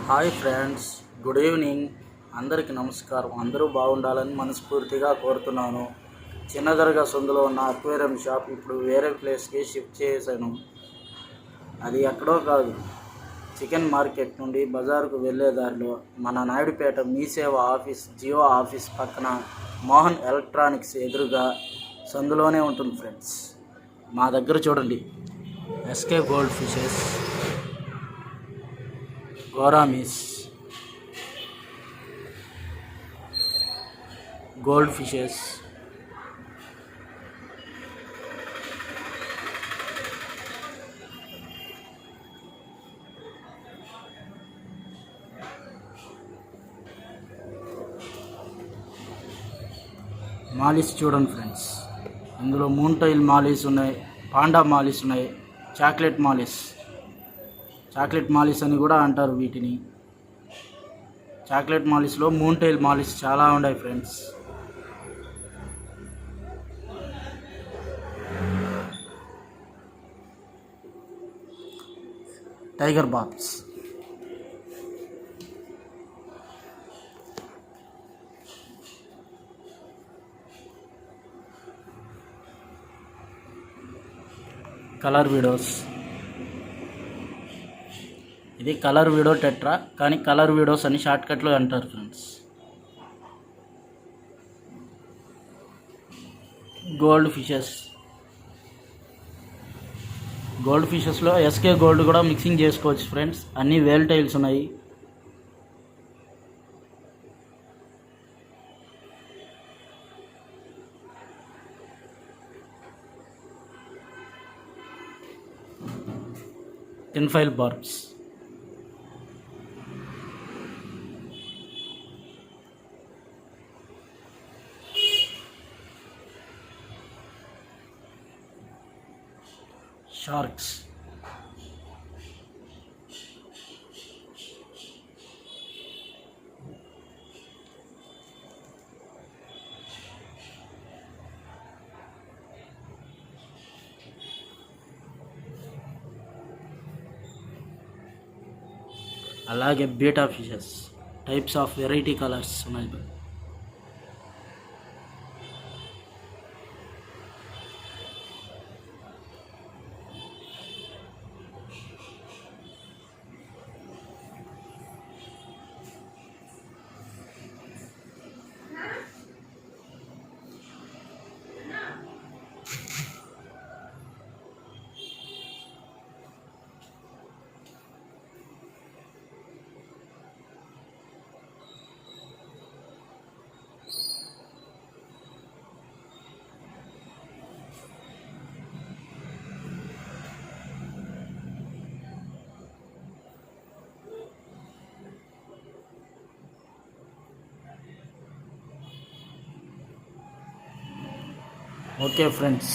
Hi friends, good evening. అందరికీ నమస్కారం. అందరూ బాగుండాలని మనస్ఫూర్తిగా కోరుతున్నాను. చిన్న దర్గా సందులో ఉన్న అక్వేరియం షాప్ ఇప్పుడు వేరే ప్లేస్కి షిఫ్ట్ చేశాను. అది ఎక్కడో కాదు, చికెన్ మార్కెట్ నుండి బజారుకు వెళ్ళే దారిలో మన నాయుడుపేట మీ సేవ ఆఫీస్ జియో ఆఫీస్ పక్కన మోహన్ ఎలక్ట్రానిక్స్ ఎదురుగా సందులోనే ఉంటుంది ఫ్రెండ్స్. మా దగ్గర చూడండి, SK gold fishes, gouramis, gold fishes, mollies చూడండి ఫ్రెండ్స్. ఇందులో మూన్ టైల్ మాలిస్ ఉన్నాయి, పాండా మాలిస్ ఉన్నాయి, చాక్లెట్ మాలిస్ అని కూడా అంటారు వీటిని. చాక్లెట్ మాలిస్లో మూన్ టైల్ మాలిస్ చాలా ఉన్నాయి friends. Tiger barbs, colour widows. ఇది కలర్ వీడియో టెట్రా, కానీ కలర్ వీడియోస్ అని షార్ట్కట్లో అంటారు ఫ్రెండ్స్. గోల్డ్ ఫిషెస్లో ఎస్కే గోల్డ్ కూడా మిక్సింగ్ చేసుకోవచ్చు ఫ్రెండ్స్. అన్నీ వేల్ టైల్స్ ఉన్నాయి. టిన్ఫైల్ బార్బ్స్, షార్క్స్, అలాగే betta fishes, types of variety colours ఉన్నాయి. Okay friends.